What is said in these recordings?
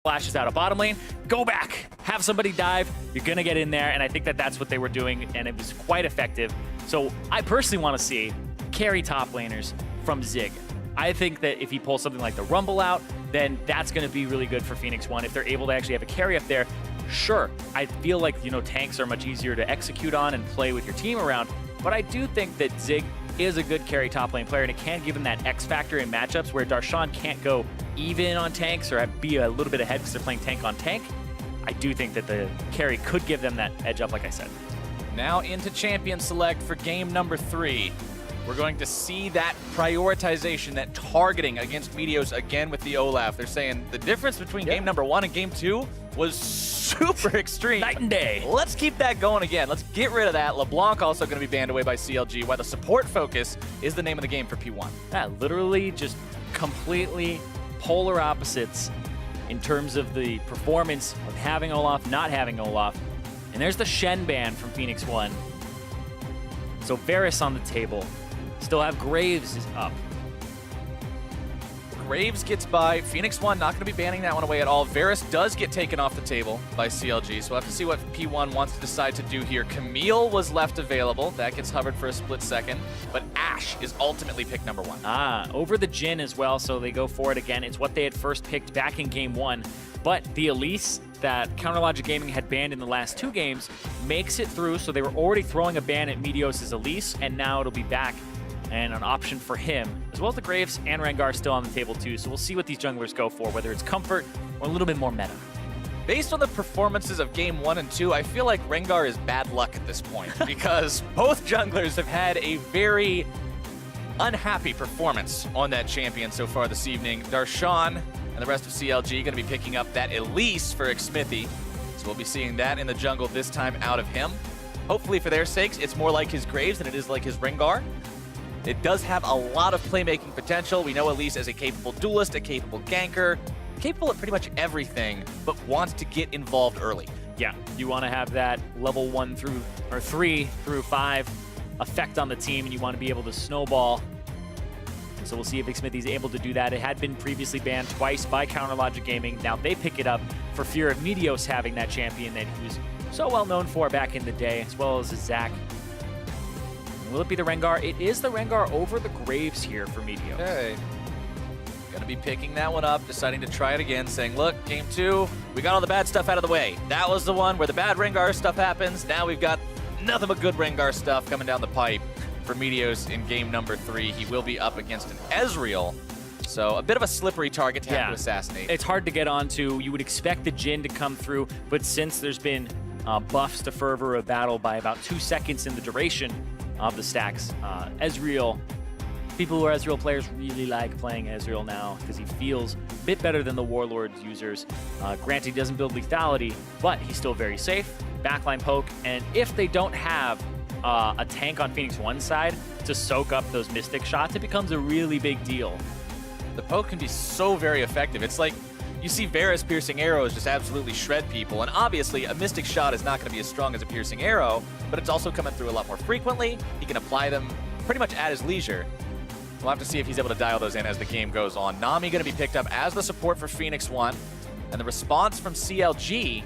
flashes out of bottom lane, go back, have somebody dive, you're gonna get in there, and I think that that's what they were doing, and it was quite effective. So I personally want to see carry top laners from Zig. I think that if he pulls something like the Rumble out, then that's going to be really good for Phoenix1. If they're able to actually have a carry up there, sure, I feel like, you know, tanks are much easier to execute on and play with your team around, but I do think that Zig is a good carry top lane player, and it can give him that X factor in matchups where Darshan can't go even on tanks or be a little bit ahead because they're playing tank on tank. I do think that the carry could give them that edge up, like I said. Now into champion select for game number 3. We're going to see that prioritization, that targeting against Meteos again with the Olaf. They're saying the difference between game number 1 and game 2 was super extreme. Night and day. Let's keep that going again. Let's get rid of that. LeBlanc also going to be banned away by CLG, while the support focus is the name of the game for P1. Yeah, literally just completely polar opposites in terms of the performance of having Olaf, not having Olaf. And there's the Shen ban from Phoenix1. So Varus on the table. Still have Graves is up. Graves gets by. Phoenix1 not going to be banning that one away at all. Varus does get taken off the table by CLG, so we'll have to see what P1 wants to decide to do here. Camille was left available. That gets hovered for a split second, but Ashe is ultimately pick number 1. Over the Jhin as well, so they go for it again. It's what they had first picked back in game 1, but the Elise that Counterlogic Gaming had banned in the last 2 games makes it through, so they were already throwing a ban at Meteos' Elise, and now it'll be back and an option for him, as well as the Graves and Rengar still on the table too. So we'll see what these junglers go for, whether it's comfort or a little bit more meta. Based on the performances of game 1 and 2, I feel like Rengar is bad luck at this point because both junglers have had a very unhappy performance on that champion so far this evening. Darshan and the rest of CLG going to be picking up that Elise for Xmithie. So we'll be seeing that in the jungle this time out of him. Hopefully for their sakes, it's more like his Graves than it is like his Rengar. It does have a lot of playmaking potential. We know Elise as a capable duelist, a capable ganker, capable of pretty much everything, but wants to get involved early. Yeah, you want to have that level 1 through, or 3 through 5 effect on the team, and you want to be able to snowball. And so we'll see if Xmithie's able to do that. It had been previously banned twice by Counterlogic Gaming. Now they pick it up for fear of Meteos having that champion that he was so well known for back in the day, as well as Zac. Will it be the Rengar? It is the Rengar over the Graves here for Meteos. Okay. Gonna be picking that one up, deciding to try it again, saying, look, game 2, we got all the bad stuff out of the way. That was the one where the bad Rengar stuff happens. Now we've got nothing but good Rengar stuff coming down the pipe for Meteos in game number 3. He will be up against an Ezreal. So a bit of a slippery target to have to assassinate. It's hard to get onto. You would expect the Jhin to come through, but since there's been buffs to fervor a battle by about 2 seconds in the duration of the stacks, Ezreal, people who are Ezreal players really like playing Ezreal now because he feels a bit better than the Warlords users. Granted, he doesn't build lethality, but he's still very safe. Backline poke, and if they don't have a tank on Phoenix1's side to soak up those Mystic shots, it becomes a really big deal. The poke can be so very effective. It's like you see Varus piercing arrows just absolutely shred people, and obviously a Mystic shot is not going to be as strong as a piercing arrow, but it's also coming through a lot more frequently. He can apply them pretty much at his leisure. We'll have to see if he's able to dial those in as the game goes on. Nami going to be picked up as the support for Phoenix1, and the response from CLG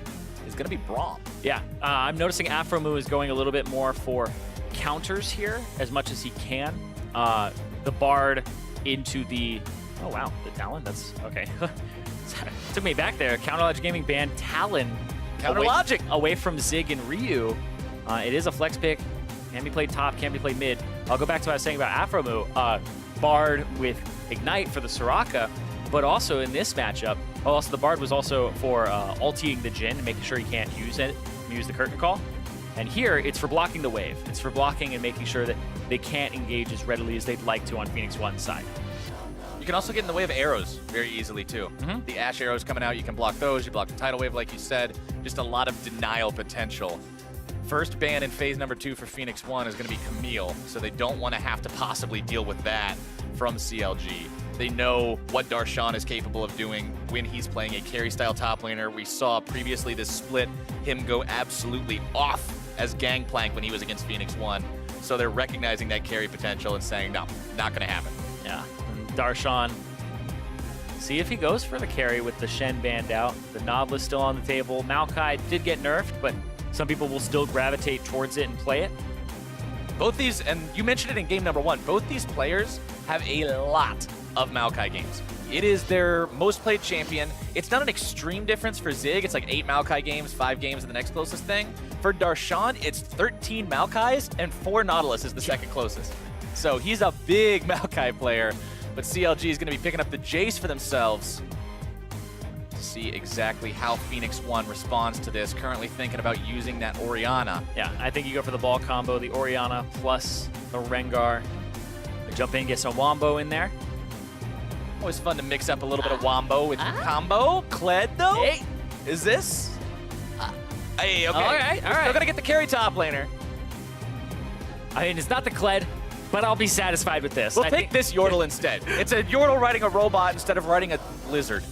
is going to be Braum. Yeah, I'm noticing Aphromoo is going a little bit more for counters here as much as he can. The Bard into the... Oh, wow, the Talon? That's... okay. Took me back there. Counterlogic Gaming banned Talon away from Zig and Ryu. It is a flex pick. Can be played top, can be played mid. I'll go back to what I was saying about Aphromoo. Bard with Ignite for the Soraka, but also in this matchup, also the Bard was also for ulting the Jhin and making sure he can't use it, use the Curtain Call. And here, it's for blocking the wave. It's for blocking and making sure that they can't engage as readily as they'd like to on Phoenix1's side. You can also get in the way of arrows very easily, too. The Ashe arrows coming out, you can block those. You block the Tidal Wave, like you said. Just a lot of denial potential. First ban in phase number 2 for Phoenix1 is going to be Camille, so they don't want to have to possibly deal with that from CLG. They know what Darshan is capable of doing when he's playing a carry-style top laner. We saw previously this split, him go absolutely off as Gangplank when he was against Phoenix1. So they're recognizing that carry potential and saying, no, not going to happen. Yeah, and Darshan see if he goes for the carry with the Shen banned out. The Nautilus still on the table. Maokai did get nerfed, but some people will still gravitate towards it and play it. Both these, and you mentioned it in game number 1, both these players have a lot of Maokai games. It is their most played champion. It's not an extreme difference for Zig. It's like 8 Maokai games, 5 games of the next closest thing. For Darshan, it's 13 Maokais and 4 Nautilus is the second closest. So he's a big Maokai player, but CLG is going to be picking up the Jace for themselves to see exactly how Phoenix1 responds to this. Currently thinking about using that Orianna. Yeah, I think you go for the ball combo, the Orianna plus the Rengar. Jump in, get some Wombo in there. Always fun to mix up a little bit of Wombo with combo. Kled, though? Hey. Is this? Hey, okay. All right. Still gonna get the carry top laner. I mean, it's not the Kled, but I'll be satisfied with this. We'll take this Yordle instead. It's a Yordle riding a robot instead of riding a lizard.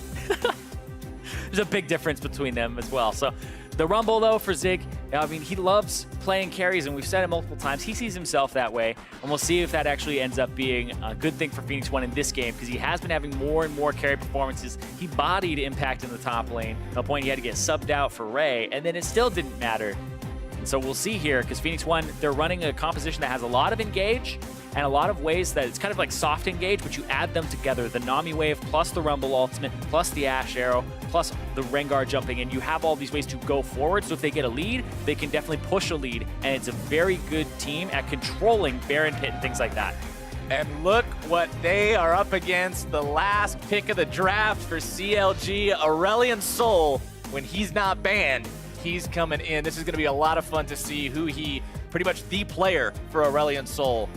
There's a big difference between them as well. So the Rumble, though, for Zig, I mean, he loves playing carries, and we've said it multiple times. He sees himself that way, and we'll see if that actually ends up being a good thing for Phoenix1 in this game, because he has been having more and more carry performances. He bodied Impact in the top lane. At a point, he had to get subbed out for Ray, and then it still didn't matter. And so we'll see here, because Phoenix1, they're running a composition that has a lot of engage, and a lot of ways that it's kind of like soft engage, but you add them together. The Nami Wave plus the Rumble Ultimate plus the Ash Arrow plus the Rengar jumping in. You have all these ways to go forward, so if they get a lead, they can definitely push a lead, and it's a very good team at controlling Baron Pit and things like that. And look what they are up against. The last pick of the draft for CLG, Aurelion Sol. When he's not banned, he's coming in. This is going to be a lot of fun to see who he, pretty much the player for Aurelion Sol.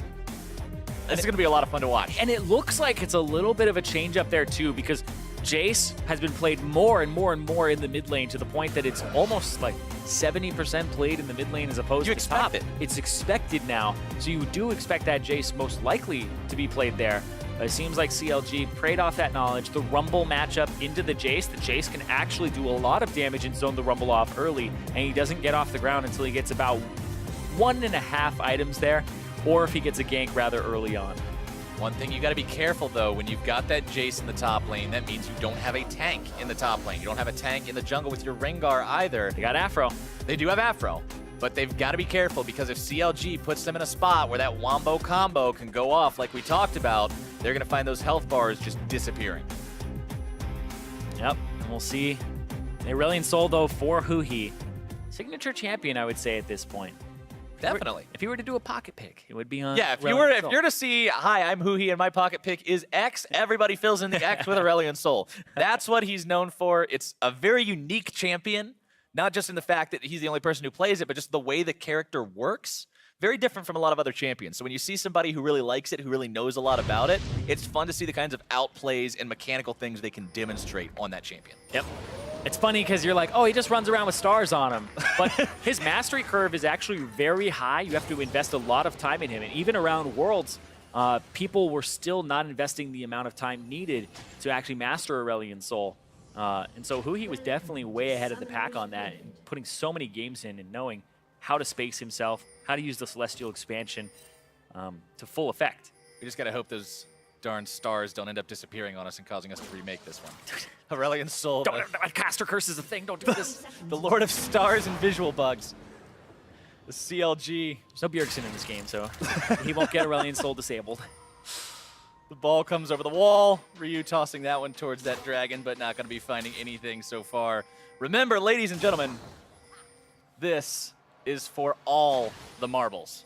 This is going to be a lot of fun to watch. And it looks like it's a little bit of a change up there too, because Jace has been played more and more and more in the mid lane to the point that it's almost like 70% played in the mid lane as opposed to top. It's expected now, so you do expect that Jace most likely to be played there. But it seems like CLG preyed off that knowledge. The Rumble matchup into the Jace can actually do a lot of damage and zone the Rumble off early, and he doesn't get off the ground until he gets about 1.5 items there, or if he gets a gank rather early on. One thing you got to be careful, though, when you've got that Jace in the top lane, that means you don't have a tank in the top lane. You don't have a tank in the jungle with your Rengar either. They got Afro. They do have Afro, but they've got to be careful, because if CLG puts them in a spot where that Wombo combo can go off like we talked about, they're going to find those health bars just disappearing. Yep, and we'll see. Aurelion Sol, though, for Huhi. Signature champion, I would say, at this point. Definitely. If you were to do a pocket pick, it would be on. Yeah, if you're to see, hi, I'm Huhi and my pocket pick is X, everybody fills in the X with Aurelion Sol. That's what he's known for. It's a very unique champion, not just in the fact that he's the only person who plays it, but just the way the character works. Very different from a lot of other champions. So when you see somebody who really likes it, who really knows a lot about it, it's fun to see the kinds of outplays and mechanical things they can demonstrate on that champion. Yep. It's funny because you're like, oh, he just runs around with stars on him. But his mastery curve is actually very high. You have to invest a lot of time in him. And even around Worlds, people were still not investing the amount of time needed to actually master Aurelion Sol. And so Huhi was definitely way ahead of the pack on that, and putting so many games in and knowing how to space himself, how to use the Celestial expansion to full effect. We just got to hope those darn stars don't end up disappearing on us and causing us to remake this one. Aurelion Sol. Caster Curse is a thing. Don't do this. The Lord of Stars and Visual Bugs. The CLG. There's no Bjergsen in this game, so he won't get Aurelion Sol disabled. The ball comes over the wall. Ryu tossing that one towards that dragon, but not going to be finding anything so far. Remember, ladies and gentlemen, this is for all the marbles.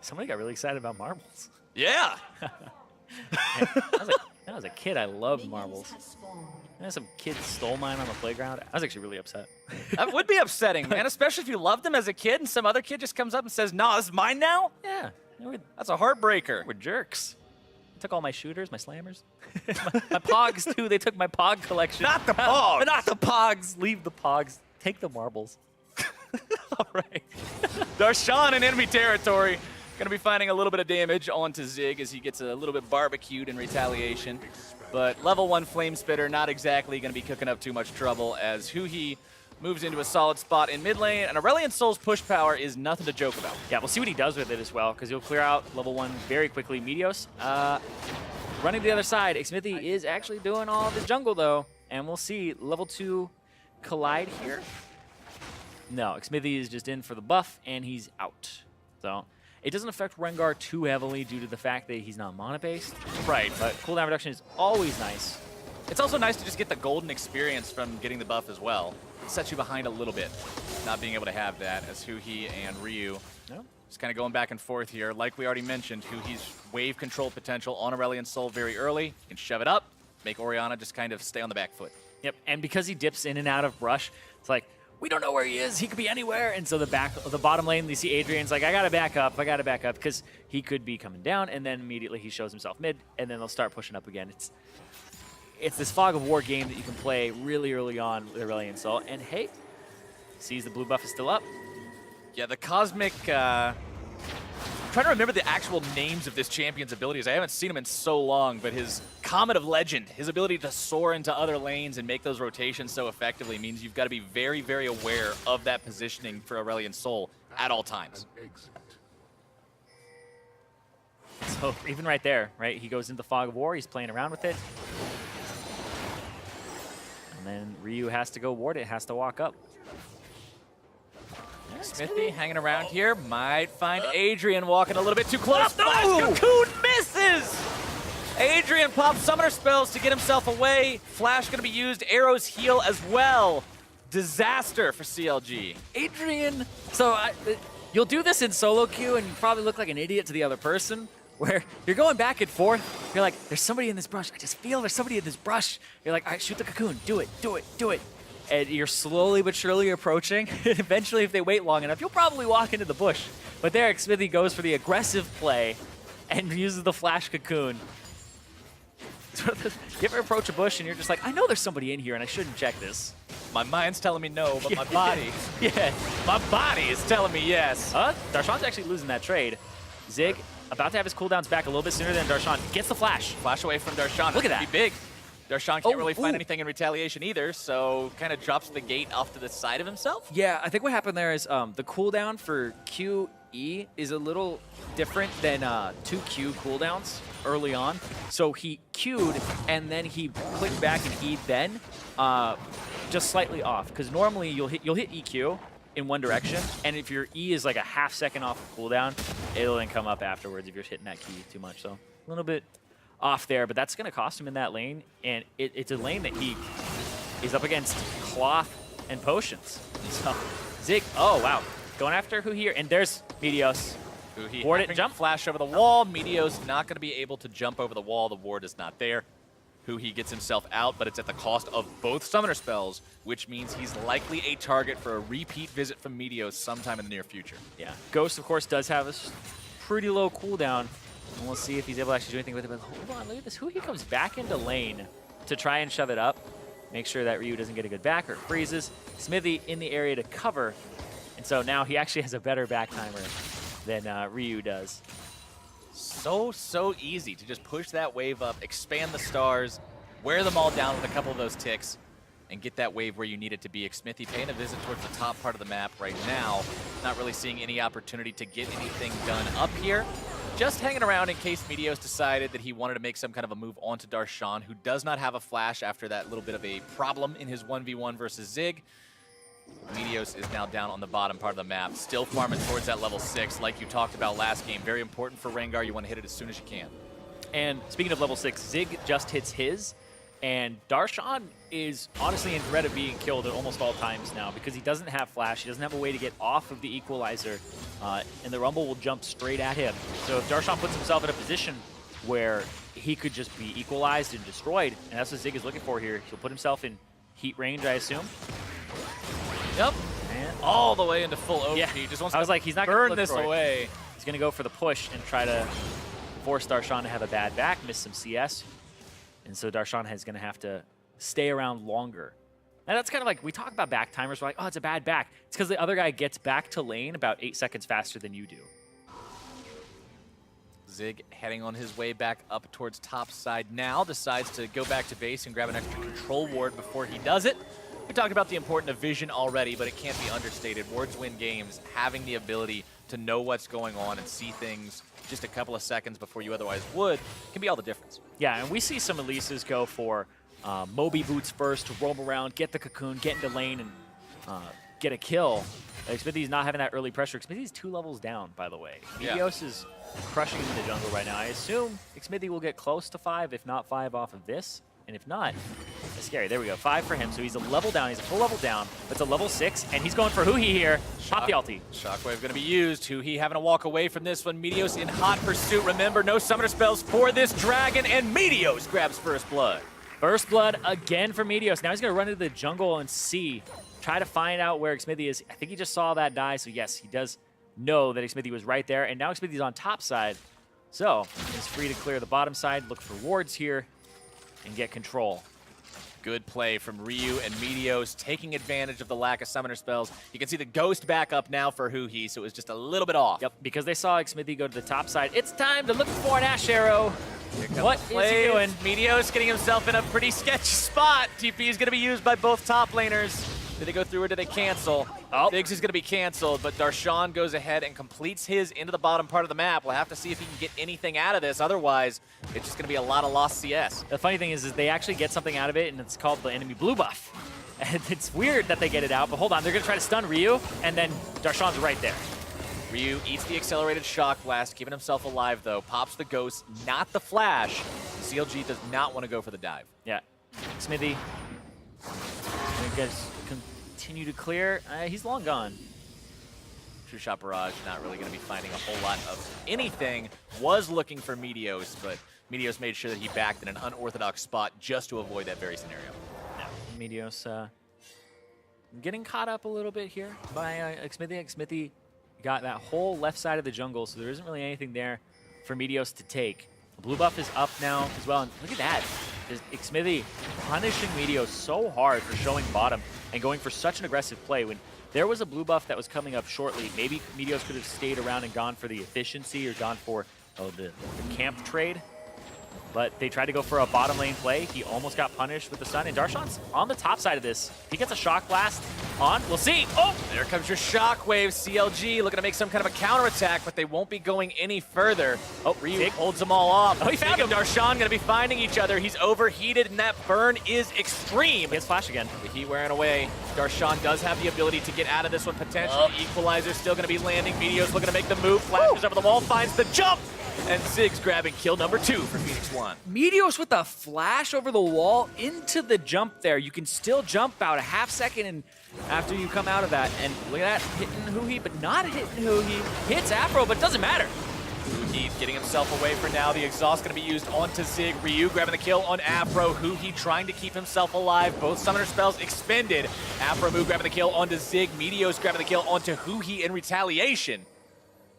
Somebody got really excited about marbles. Yeah. When I was a kid, I loved marbles. And some kids stole mine on the playground. I was actually really upset. That would be upsetting, man, especially if you loved them as a kid and some other kid just comes up and says, "No, this is mine now." Yeah. That's a heartbreaker. We're jerks. They took all my shooters, my slammers. my pogs, too. They took my pog collection. Not the pogs. Not the pogs. Leave the pogs. Take the marbles. All right. Darshan in enemy territory. Going to be finding a little bit of damage onto Zig as he gets a little bit barbecued in retaliation. But level 1 Flame Spitter not exactly going to be cooking up too much trouble as Huhi moves into a solid spot in mid lane, and Aurelion Sol's push power is nothing to joke about. Yeah, we'll see what he does with it as well, because he'll clear out level 1 very quickly. Meteos running to the other side. Xmithy is actually doing all the jungle, though, and we'll see level 2 collide here. No, Xmithy is just in for the buff, and he's out. So it doesn't affect Rengar too heavily due to the fact that he's not mana-based. Right. But cooldown reduction is always nice. It's also nice to just get the golden experience from getting the buff as well. It sets you behind a little bit, not being able to have that, as Huhi and Ryu just kind of going back and forth here. Like we already mentioned, Huhi's wave control potential on Aurelion Sol very early. You can shove it up, make Orianna just kind of stay on the back foot. Yep, and because he dips in and out of brush, it's like, we don't know where he is. He could be anywhere. And so the bottom lane, you see Adrian's like, I got to back up, because he could be coming down, and then immediately he shows himself mid, and then they'll start pushing up again. It's this fog of war game that you can play really early on with Aurelion Sol. And hey, sees the blue buff is still up. Yeah, the Cosmic... I'm trying to remember the actual names of this champion's abilities. I haven't seen him in so long, but his Comet of Legend, his ability to soar into other lanes and make those rotations so effectively means you've got to be very, very aware of that positioning for Aurelion Sol at all times. So even right there, right, he goes into Fog of War, he's playing around with it. And then Ryu has to go ward it, has to walk up. Xmithy hanging around here, might find Adrian walking a little bit too close. Flash no! Cocoon misses! Adrian pops summoner spells to get himself away. Flash going to be used, arrows heal as well. Disaster for CLG. Adrian, so you'll do this in solo queue and you probably look like an idiot to the other person, where you're going back and forth. You're like, there's somebody in this brush. I just feel there's somebody in this brush. You're like, all right, shoot the cocoon. Do it, do it, do it. And you're slowly but surely approaching. Eventually, if they wait long enough, you'll probably walk into the bush. But there, Xmithy goes for the aggressive play and uses the flash cocoon. You ever approach a bush and you're just like, I know there's somebody in here and I shouldn't check this. My mind's telling me no, but my body, yeah, my body is telling me yes. Darshan's actually losing that trade. Zig about to have his cooldowns back a little bit sooner than Darshan. Gets the flash. Flash away from Darshan. Look at that. Be big. Darshan can't really find anything in retaliation either, so kind of drops the gate off to the side of himself. Yeah, I think what happened there is the cooldown for QE is a little different than 2Q cooldowns early on. So he Q'd and then he clicked back and E'd then, just slightly off. Because normally you'll hit EQ in one direction, and if your E is like a half second off of cooldown, it'll then come up afterwards if you're hitting that key too much. So a little bit off there, but that's going to cost him in that lane, and it's a lane that he is up against cloth and potions. So Zig, oh wow, going after who here, and there's Meteos. Huhi Ward it, jump. Flash over the wall. Meteos not going to be able to jump over the wall. The ward is not there. Huhi gets himself out, but it's at the cost of both summoner spells, which means he's likely a target for a repeat visit from Meteos sometime in the near future. Yeah, Ghost of course does have a pretty low cooldown. And we'll see if he's able to actually do anything with it. But hold on, look at this. Huhi comes back into lane to try and shove it up. Make sure that Ryu doesn't get a good back or it freezes. Xmithy in the area to cover. And so now he actually has a better back timer than Ryu does. So easy to just push that wave up, expand the stars, wear them all down with a couple of those ticks, and get that wave where you need it to be. Xmithy paying a visit towards the top part of the map right now. Not really seeing any opportunity to get anything done up here. Just hanging around in case Meteos decided that he wanted to make some kind of a move onto Darshan, who does not have a flash after that little bit of a problem in his 1v1 versus Zig. Meteos is now down on the bottom part of the map, still farming towards that level 6, like you talked about last game. Very important for Rengar. You want to hit it as soon as you can. And speaking of level 6, Zig just hits his, and Darshan is honestly in threat of being killed at almost all times now because he doesn't have flash, he doesn't have a way to get off of the equalizer, and the Rumble will jump straight at him. So if Darshan puts himself in a position where he could just be equalized and destroyed, and that's what Zig is looking for here, he'll put himself in heat range, I assume. Yep, and all the way into full OP. Yeah. He just wants I was to like, he's not burn gonna this away. He's going to go for the push and try to force Darshan to have a bad back, miss some CS. And so Darshan is going to have to stay around longer. And that's kind of like, we talk about back timers, we're like, oh, it's a bad back. It's because the other guy gets back to lane about 8 seconds faster than you do. Zig heading on his way back up towards top side now, decides to go back to base and grab an extra control ward before he does it. We talked about the importance of vision already, but it can't be understated. Wards win games, having the ability to know what's going on and see things just a couple of seconds before you otherwise would can be all the difference. Yeah, and we see some Elises go for Moby boots first to roam around, get the cocoon, get into lane, and get a kill. Xmithy's not having that early pressure. Xmithy's 2 levels down, by the way. Meteos is crushing in the jungle right now. I assume Xmithy will get close to 5, if not 5 off of this. And if not, it's scary. There we go. 5 for him. So he's a level down. He's a full level down. It's a level 6, and he's going for Huhi here. Pop the ulti. Shockwave going to be used. Huhi having to walk away from this one. Meteos in hot pursuit. Remember, no summoner spells for this dragon, and Meteos grabs first blood. First blood again for Meteos. Now he's going to run into the jungle and see. Try to find out where Xmithy is. I think he just saw that die, so yes, he does know that Xmithy was right there, and now Xmithy's on top side. So he's free to clear the bottom side, look for wards here, and get control. Good play from Ryu and Meteos, taking advantage of the lack of summoner spells. You can see the ghost back up now for Huhi, so it was just a little bit off. Yep, because they saw Xmithy go to the top side. It's time to look for an Ash Arrow. What is he doing? Meteos getting himself in a pretty sketchy spot. TP is going to be used by both top laners. Did they go through or did they cancel? Oh. Biggs is going to be canceled, but Darshan goes ahead and completes his into the bottom part of the map. We'll have to see if he can get anything out of this. Otherwise, it's just going to be a lot of lost CS. The funny thing is they actually get something out of it, and it's called the enemy blue buff. And it's weird that they get it out, but hold on. They're going to try to stun Ryu, and then Darshan's right there. Ryu eats the accelerated shock blast, keeping himself alive, though. Pops the ghost, not the flash. CLG does not want to go for the dive. Yeah. Xmithy. I guess continue to clear. He's long gone. True Shot Barrage not really going to be finding a whole lot of anything. Was looking for Meteos, but Meteos made sure that he backed in an unorthodox spot just to avoid that very scenario. Yeah. Meteos getting caught up a little bit here by Xmithy. Xmithy got that whole left side of the jungle, so there isn't really anything there for Meteos to take. The blue buff is up now as well, and look at that. Xmithy punishing Meteos so hard for showing bottom and going for such an aggressive play. When there was a blue buff that was coming up shortly, maybe Meteos could have stayed around and gone for the efficiency or gone for the camp trade. But they tried to go for a bottom lane play. He almost got punished with the stun. And Darshan's on the top side of this. He gets a shock blast on. We'll see. Oh, there comes your shockwave. CLG looking to make some kind of a counterattack, but they won't be going any further. Oh, Ryu holds them all off. Oh, he found him. Darshan going to be finding each other. He's overheated, and that burn is extreme. He has flash again. The heat wearing away. Darshan does have the ability to get out of this one potentially. Equalizer still going to be landing. Meteos looking to make the move. Flashes over the wall, finds the jump. And Ziggs grabbing kill number 2 for Phoenix1. Meteos with a flash over the wall into the jump there. You can still jump about a half second and after you come out of that. And look at that, hitting Huhi, but not hitting Huhi. Hits Afro, but it doesn't matter. Huhi getting himself away for now. The exhaust going to be used onto Zig. Ryu grabbing the kill on Afro. Huhi trying to keep himself alive. Both summoner spells expended. Afro Mu grabbing the kill onto Zig. Meteos grabbing the kill onto Huhi in retaliation.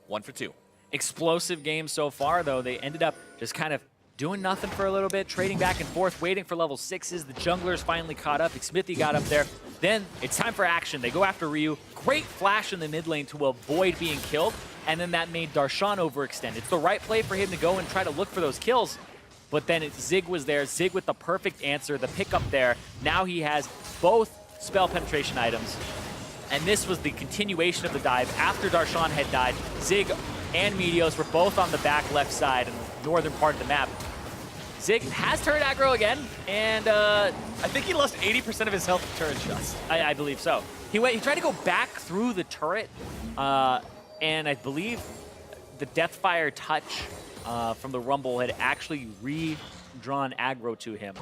1 for 2. Explosive game so far, though. They ended up just kind of doing nothing for a little bit, trading back and forth, waiting for level 6s. The junglers finally caught up. Xmithy got up there. Then it's time for action. They go after Ryu. Great flash in the mid lane to avoid being killed, and then that made Darshan overextend. It's the right play for him to go and try to look for those kills, but then Zig was there. Zig with the perfect answer, the pickup there. Now he has both spell penetration items, and this was the continuation of the dive after Darshan had died. Zig and Meteos were both on the back left side in the northern part of the map. Zig has turret aggro again, and I think he lost 80% of his health to turret shots. I believe so. He tried to go back through the turret, and I believe the Deathfire touch from the Rumble had actually redrawn aggro to him.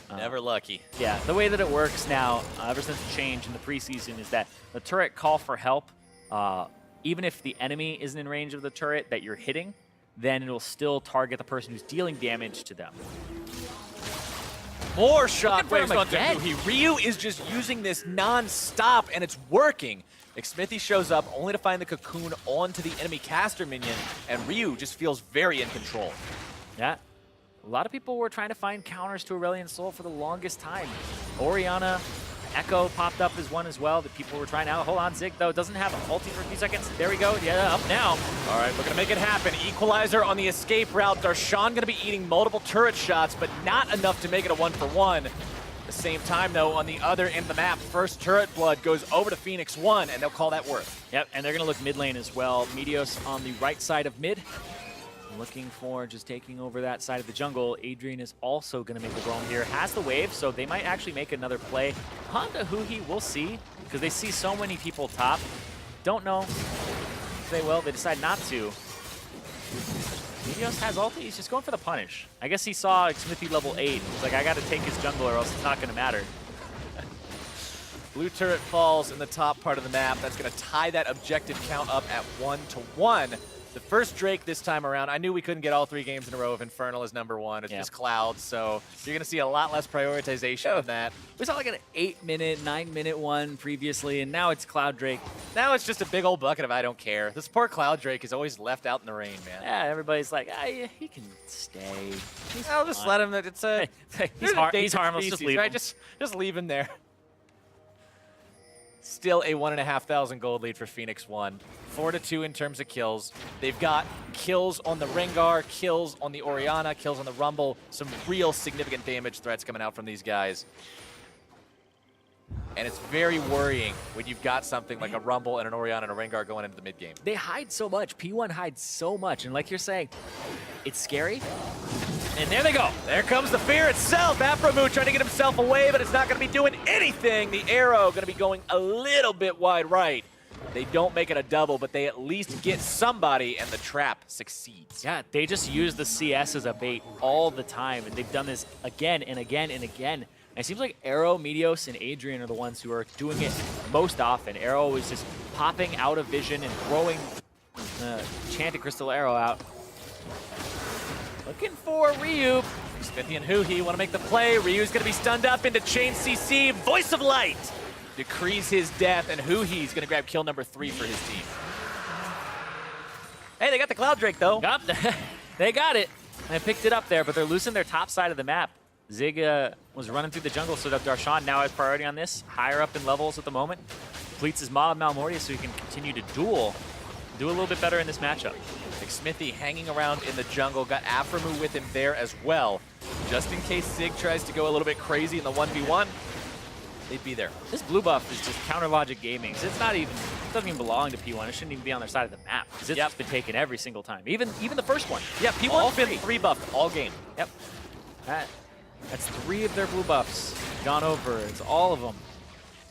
Never lucky. Yeah, the way that it works now, ever since the change in the preseason, is that the turret call for help, even if the enemy isn't in range of the turret that you're hitting, then it'll still target the person who's dealing damage to them. More shockwaves onto Huhi. Ryu is just using this non-stop, and it's working. Xmithy shows up only to find the cocoon onto the enemy caster minion, and Ryu just feels very in control. Yeah. A lot of people were trying to find counters to Aurelion Sol for the longest time. Orianna, Echo popped up as one as well that people were trying out. Hold on, Zig, though, doesn't have an ulti for a few seconds. There we go. Yeah, up now. All right, we're going to make it happen. Equalizer on the escape route. Darshan going to be eating multiple turret shots, but not enough to make it a 1-for-1. At the same time, though, on the other end of the map, first turret blood goes over to Phoenix1, and they'll call that worth. Yep, and they're going to look mid lane as well. Meteos on the right side of mid, looking for just taking over that side of the jungle. Adrian is also going to make a roam here. Has the wave, so they might actually make another play. Honda Huhi, we'll see, because they see so many people top. Don't know if they will. They decide not to. Meteos has ulti. He's just going for the punish. I guess he saw Smithy level 8. He's like, I got to take his jungle or else it's not going to matter. Blue turret falls in the top part of the map. That's going to tie that objective count up at 1-1. The first Drake this time around, I knew we couldn't get all 3 games in a row of Infernal as #1. It's just Cloud, so you're going to see a lot less prioritization of that. We saw like an 8-minute, 9-minute one previously, and now it's Cloud Drake. Now it's just a big old bucket of I don't care. This poor Cloud Drake is always left out in the rain, man. Yeah, everybody's like, yeah, he can stay. I'll just let him. It's a he's harmless. Just leave him. Right? Just leave him there. Still a 1,500 gold lead for Phoenix1. 4-2 in terms of kills. They've got kills on the Rengar, kills on the Orianna, kills on the Rumble. Some real significant damage threats coming out from these guys. And it's very worrying when you've got something like a Rumble and an Orianna and a Rengar going into the mid game. They hide so much. P1 hides so much. And like you're saying, it's scary. And there they go. There comes the fear itself. Afromu trying to get himself away, but it's not going to be doing anything. The arrow going to be going a little bit wide right. They don't make it a double, but they at least get somebody, and the trap succeeds. Yeah, they just use the CS as a bait all the time, and they've done this again and again and again. And it seems like Arrow, Meteos, and Adrian are the ones who are doing it most often. Arrow is just popping out of vision and throwing Enchanted Crystal Arrow out. Looking for Ryu. Smithy and Huhi want to make the play. Ryu's going to be stunned up into Chain CC. Voice of Light decrees his death, and Huhi's going to grab kill #3 for his team. Hey, they got the Cloud Drake, though. Yep, they got it. They picked it up there, but they're losing their top side of the map. Zig was running through the jungle, so that Darshan now has priority on this. Higher up in levels at the moment. Completes his Mob Malmortia so he can continue to duel. Do a little bit better in this matchup. Smithy hanging around in the jungle, got Afromu with him there as well. Just in case Zig tries to go a little bit crazy in the 1v1, they'd be there. This blue buff is just counter logic gaming. It's not even, it doesn't even belong to P1. It shouldn't even be on their side of the map. Because it's been taken every single time. Even the first one. Yeah, P1's been 3 buffed all game. Yep. That's 3 of their blue buffs gone over. It's all of them.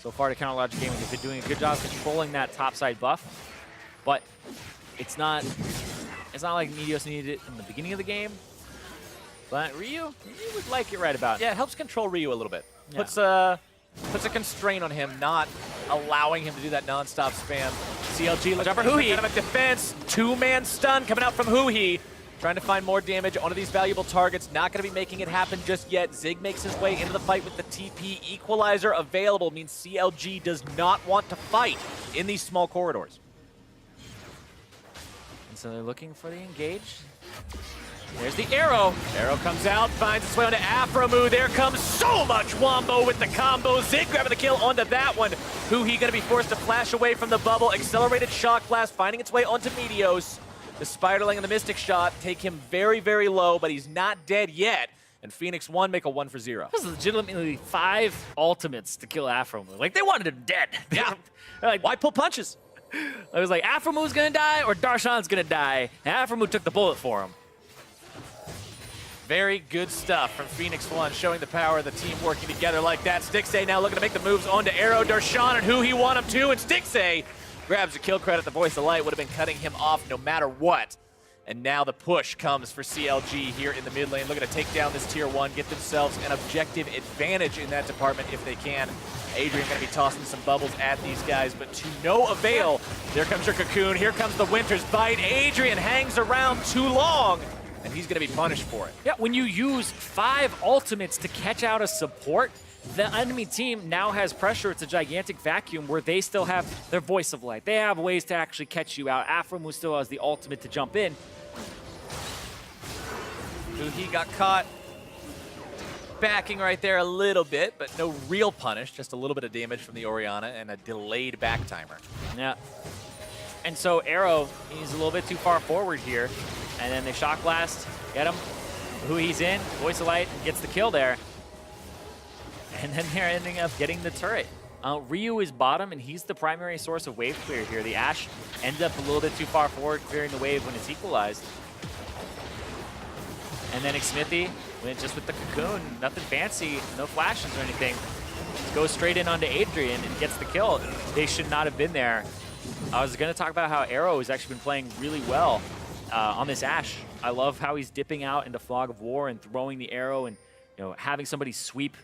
So far to counter logic gaming, they've been doing a good job controlling that top side buff. But it's not like Meteos needed it in the beginning of the game. But Ryu would like it right about. Yeah, it helps control Ryu a little bit. Yeah. Puts a constraint on him, not allowing him to do that non-stop spam. CLG looking for for Huhi. kind of a defense. 2-man stun coming out from Huhi. Trying to find more damage onto these valuable targets. Not going to be making it happen just yet. Zig makes his way into the fight with the TP. Equalizer available means CLG does not want to fight in these small corridors. And so they're looking for the engage. There's the arrow. Arrow comes out, finds its way onto Afromu. There comes so much wombo with the combo. Zig grabbing the kill onto that one. Huhi going to be forced to flash away from the bubble. Accelerated shock blast finding its way onto Meteos. The Spiderling and the Mystic Shot take him very, very low, but he's not dead yet. And Phoenix1 make a 1-for-0. This is legitimately 5 ultimates to kill Afromu. Like, they wanted him dead. Yeah. They're like, Why pull punches? I was like, Afromu's gonna die or Darshan's gonna die. And Afromu took the bullet for him. Very good stuff from Phoenix1, showing the power of the team working together like that. Stixay now looking to make the moves onto Arrow. Darshan and Huhi want him to, and Stixay grabs a kill credit. The Voice of Light would have been cutting him off no matter what. And now the push comes for CLG here in the mid lane, looking to take down this tier 1, get themselves an objective advantage in that department if they can. Adrian going to be tossing some bubbles at these guys, but to no avail. There comes your Cocoon, here comes the Winter's Bite. Adrian hangs around too long, and he's going to be punished for it. Yeah, when you use 5 ultimates to catch out a support, the enemy team now has pressure. It's a gigantic vacuum where they still have their Voice of Light. They have ways to actually catch you out. Afromu still has the ultimate to jump in. Huhi got caught backing right there a little bit, but no real punish, just a little bit of damage from the Orianna and a delayed back timer. Yeah. And so Arrow, he's a little bit too far forward here. And then they Shock Blast, get him. Huhi's in, Voice of Light gets the kill there. And then they're ending up getting the turret. Ryu is bottom, and he's the primary source of wave clear here. The Ashe ends up a little bit too far forward, clearing the wave when it's equalized. And then Xmithy went just with the cocoon, nothing fancy, no flashes or anything. Goes straight in onto Adrian and gets the kill. They should not have been there. I was going to talk about how Arrow has actually been playing really well on this Ashe. I love how he's dipping out into Fog of War and throwing the arrow and having somebody sweep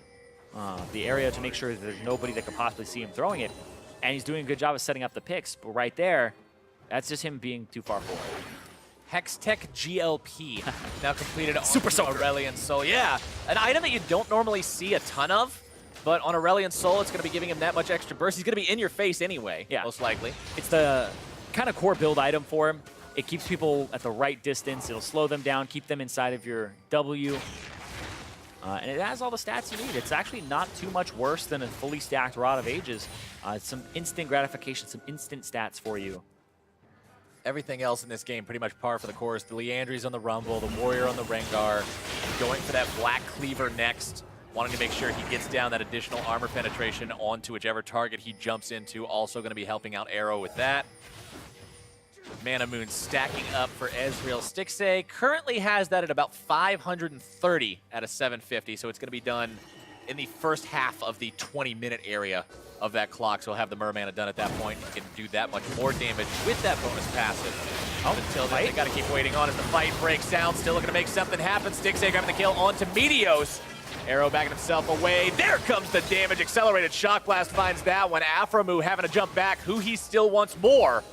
the area to make sure that there's nobody that could possibly see him throwing it. And he's doing a good job of setting up the picks. But right there, that's just him being too far forward. Hextech GLP now completed on Super Soaker. Aurelion Soul. Yeah, an item that you don't normally see a ton of, but on Aurelion Soul, it's going to be giving him that much extra burst. He's going to be in your face anyway, most likely. It's the kind of core build item for him. It keeps people at the right distance. It'll slow them down, keep them inside of your W. And it has all the stats you need. It's actually not too much worse than a fully stacked Rod of Ages. It's some instant gratification, some instant stats for you. Everything else in this game pretty much par for the course. The Leandry's on the Rumble, the Warrior on the Rengar, going for that Black Cleaver next, wanting to make sure he gets down that additional armor penetration onto whichever target he jumps into. Also going to be helping out Arrow with that. Mana Moon stacking up for Ezreal. Stixxay currently has that at about 530 out of 750, so it's going to be done in the first half of the 20-minute area of that clock, so he'll have the Mermana done at that point. He can do that much more damage with that bonus passive. Until then, they got to keep waiting on as the fight breaks down. Still looking to make something happen. Stixxay grabbing the kill onto Meteos. Arrow backing himself away. There comes the damage. Accelerated Shock Blast finds that one. Aframu having to jump back. Who he still wants more.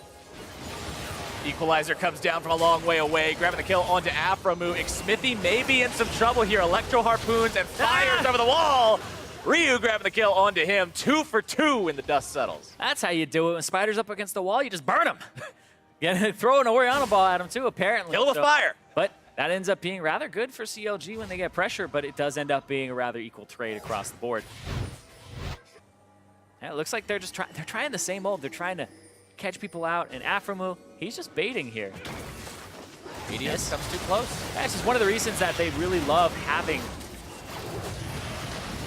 Equalizer comes down from a long way away, grabbing the kill onto Aframu. Xmithy may be in some trouble here. Electro Harpoons and fires over the wall. Ryu grabbing the kill onto him. 2 for 2 when the dust settles. That's how you do it. When Spider's up against the wall, you just burn him. Yeah, throw an Orianna ball at him too, apparently. Kill the fire. But that ends up being rather good for CLG when they get pressure, but it does end up being a rather equal trade across the board. Yeah, it looks like they're trying the same old. They're trying to catch people out, and Aframu, he's just baiting here. Meteos comes too close. That's just one of the reasons that they really love having...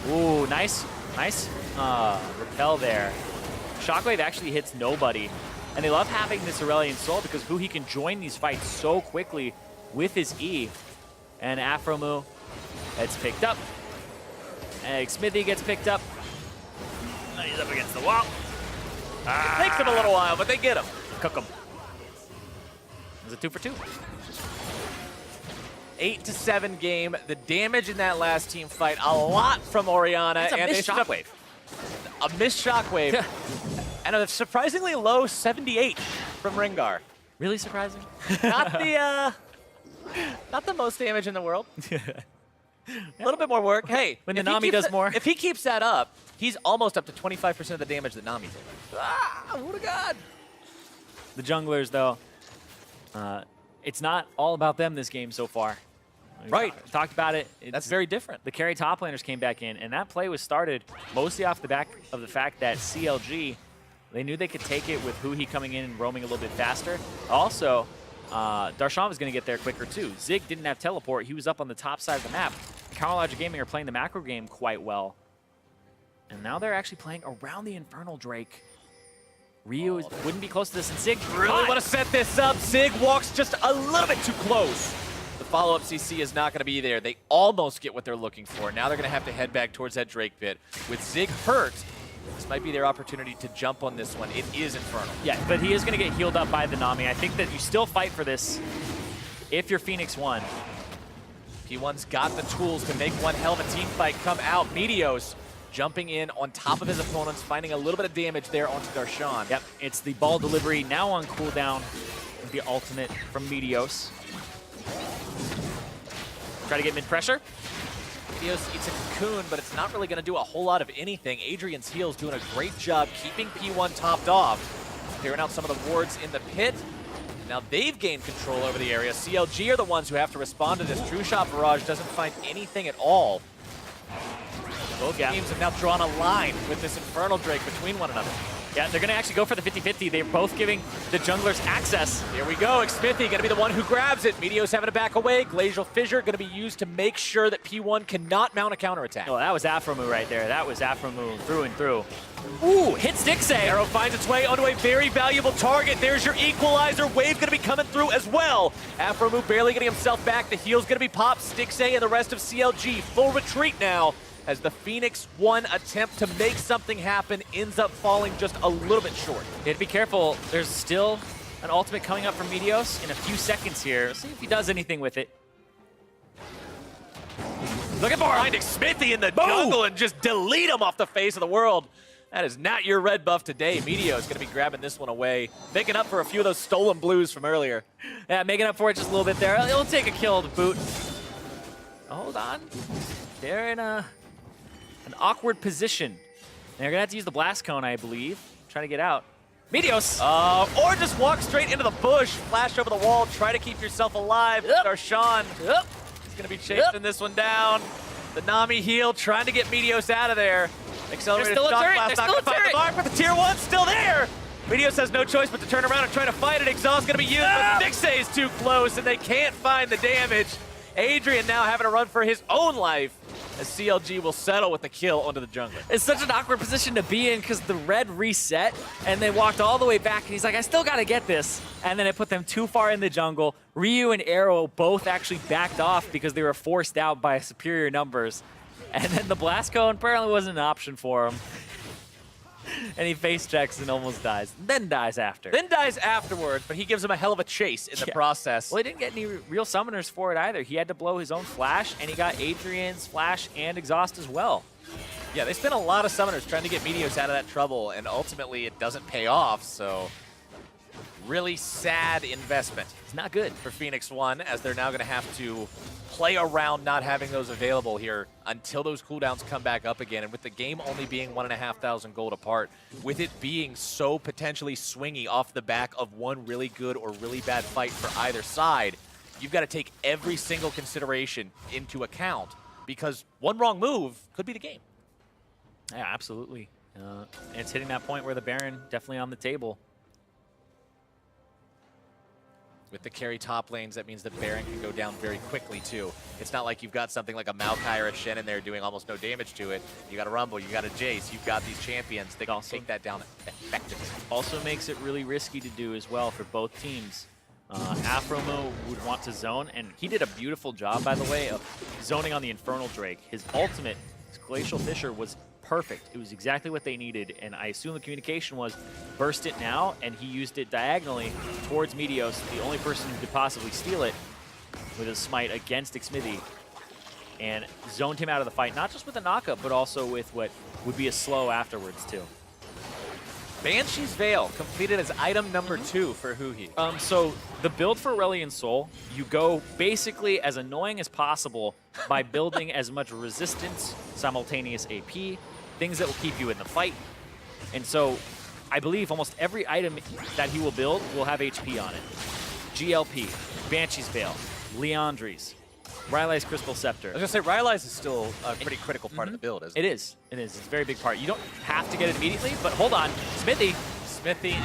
Ooh, nice repel there. Shockwave actually hits nobody, and they love having this Aurelion Soul because who he can join these fights so quickly with his E. And Aframu gets picked up. And Xmithy gets picked up. And he's up against the wall. It takes them a little while, but they get him. Cook him. It's a 2 for 2. 8-7 game. The damage in that last team fight, a lot from Orianna. That's a missed Shockwave. A missed Shockwave. And a surprisingly low 78 from Rengar. Really surprising? Not the most damage in the world. A little bit more work. Hey, when the Nami does more. If he keeps that up, he's almost up to 25% of the damage that Nami did. What a god. The junglers, though, it's not all about them this game so far. Right. Talked about it. That's very different. The carry top laners came back in, and that play was started mostly off the back of the fact that CLG, they knew they could take it with Huhi coming in and roaming a little bit faster. Also, Darshan was going to get there quicker, too. Zig didn't have teleport. He was up on the top side of the map. Counterlogic Gaming are playing the macro game quite well. And now they're actually playing around the Infernal Drake. Ryu wouldn't be close to this, and Zig really want to set this up. Zig walks just a little bit too close. The follow-up CC is not going to be there. They almost get what they're looking for. Now they're going to have to head back towards that Drake pit. With Zig hurt, this might be their opportunity to jump on this one. It is Infernal. Yeah, but he is going to get healed up by the Nami. I think that you still fight for this if you're Phoenix1. P1's got the tools to make one hell of a team fight come out. Meteos jumping in on top of his opponents, finding a little bit of damage there onto Darshan. Yep, it's the ball delivery now on cooldown with the ultimate from Meteos. Try to get mid-pressure. Meteos eats a cocoon, but it's not really going to do a whole lot of anything. Adrian's heal's doing a great job keeping P1 topped off, clearing out some of the wards in the pit. Now they've gained control over the area. CLG are the ones who have to respond to this. True Shot Barrage doesn't find anything at all. Both teams have now drawn a line with this Infernal Drake between one another. Yeah, they're going to actually go for the 50-50. They're both giving the junglers access. Here we go. Xmithy going to be the one who grabs it. Meteos having to back away. Glacial Fissure going to be used to make sure that P1 cannot mount a counterattack. Oh, that was Afromu right there. That was Afromu through and through. Ooh, hit Stixay. Arrow finds its way onto a very valuable target. There's your equalizer. Wave going to be coming through as well. Afromu barely getting himself back. The heal's going to be popped. Stixay and the rest of CLG full retreat now, as the Phoenix1 attempt to make something happen ends up falling just a little bit short. You have to be careful. There's still an ultimate coming up from Meteos in a few seconds here. Let's see if he does anything with it. Looking for behind Xmithy in the jungle and just delete him off the face of the world. That is not your red buff today. Meteos going to be grabbing this one away, making up for a few of those stolen blues from earlier. Yeah, making up for it just a little bit there. He'll take a kill to boot. Hold on. They're in an awkward position. They're going to have to use the blast cone, I believe. Try to get out. Meteos! Or just walk straight into the bush, flash over the wall, try to keep yourself alive. Yep. Darshan is going to be chasing this one down. The Nami heal, trying to get Meteos out of there. Accelerated There's still a shock turret. blast, There's not still going to a find the turret. mark, but the tier 1's still there. Meteos has no choice but to turn around and try to fight it. Exhaust going to be used, but Stixay is too close, and they can't find the damage. Adrian now having to run for his own life, as CLG will settle with the kill onto the jungler. It's such an awkward position to be in because the red reset and they walked all the way back and he's like, I still got to get this. And then it put them too far in the jungle. Ryu and Arrow both actually backed off because they were forced out by superior numbers. And then the blast cone apparently wasn't an option for him. And he face checks and almost dies. Then dies after. Then dies afterwards, but he gives him a hell of a chase in the process. Well, he didn't get any real summoners for it either. He had to blow his own flash, and he got Adrian's flash and exhaust as well. Yeah, they spent a lot of summoners trying to get Meteos out of that trouble, and ultimately it doesn't pay off, so really sad investment. It's not good for Phoenix1, as they're now going to have to play around not having those available here until those cooldowns come back up again. And with the game only being 1,500 gold apart, with it being so potentially swingy off the back of one really good or really bad fight for either side, you've got to take every single consideration into account, because one wrong move could be the game. Yeah, absolutely. And it's hitting that point where the Baron definitely on the table. With the carry top lanes, that means that Baron can go down very quickly, too. It's not like you've got something like a Maokai or a Shen in there doing almost no damage to it. You got a Rumble, you got a Jace, you've got these champions that can take that down effectively. Also makes it really risky to do as well for both teams. Afromo would want to zone, and he did a beautiful job, by the way, of zoning on the Infernal Drake. His ultimate, his Glacial Fissure, was perfect. It was exactly what they needed, and I assume the communication was burst it now, and he used it diagonally towards Meteos, the only person who could possibly steal it, with a smite against Xmithy, and zoned him out of the fight, not just with a knockup, but also with what would be a slow afterwards, too. Banshee's Veil completed as item number 2 for Huhi. So the build for Aurelion Sol, you go basically as annoying as possible by building as much resistance, simultaneous AP, things that will keep you in the fight. And so I believe almost every item that he will build will have HP on it. GLP, Banshee's Veil, Leandri's, Rylai's Crystal Scepter. I was going to say, Rylai's is still a pretty critical part of the build, isn't it? It is. It is. It's a very big part. You don't have to get it immediately, but hold on. Xmithy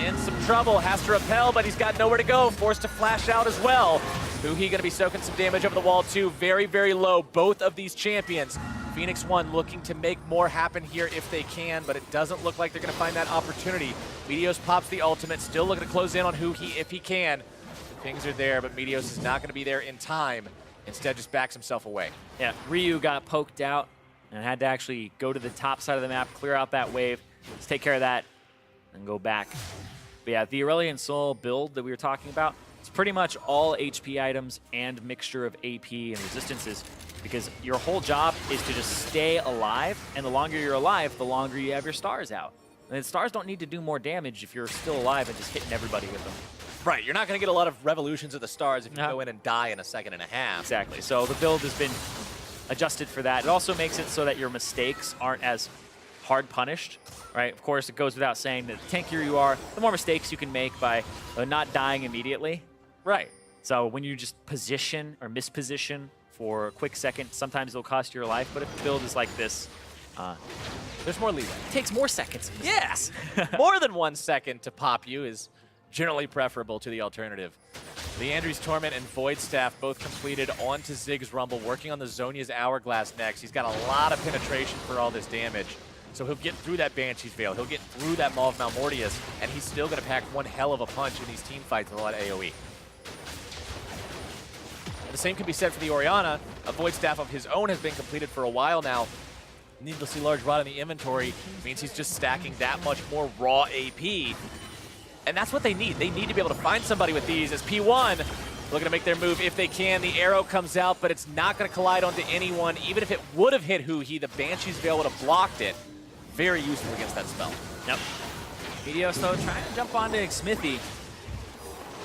in some trouble, has to repel, but he's got nowhere to go, forced to flash out as well. Huhi going to be soaking some damage over the wall too, very, very low, both of these champions. Phoenix1 looking to make more happen here if they can, but it doesn't look like they're going to find that opportunity. Meteos pops the ultimate, still looking to close in on Huhi if he can. The pings are there, but Meteos is not going to be there in time. Instead, just backs himself away. Yeah, Ryu got poked out and had to actually go to the top side of the map, clear out that wave. Let's take care of that and go back. But yeah, the Aurelion Sol build that we were talking about, it's pretty much all HP items and mixture of AP and resistances, because your whole job is to just stay alive, and the longer you're alive, the longer you have your stars out. And the stars don't need to do more damage if you're still alive and just hitting everybody with them. Right, you're not going to get a lot of revolutions of the stars if you go in and die in a second and a half. Exactly, so the build has been adjusted for that. It also makes it so that your mistakes aren't as hard punished, right? Of course, it goes without saying that the tankier you are, the more mistakes you can make by not dying immediately. Right. So when you just position or misposition for a quick second, sometimes it'll cost you your life, but if the build is like this, There's more leeway. It takes more seconds. Yes! More than 1 second to pop you is generally preferable to the alternative. Leandry's Torment and Void Staff both completed onto Zig's Rumble, working on the Zhonya's Hourglass next. He's got a lot of penetration for all this damage. So he'll get through that Banshee's Veil, he'll get through that Maw of Malmortius, and he's still going to pack one hell of a punch in these team fights with a lot of AoE. The same can be said for the Orianna. A Void Staff of his own has been completed for a while now. Needlessly large rod in the inventory means he's just stacking that much more raw AP. And that's what they need. They need to be able to find somebody with these as P1 looking to make their move if they can. The arrow comes out, but it's not going to collide onto anyone. Even if it would have hit Huhi, the Banshee's Veil would have blocked it. Very useful against that spell. Yep. Meteos, though, trying to jump onto Smithy.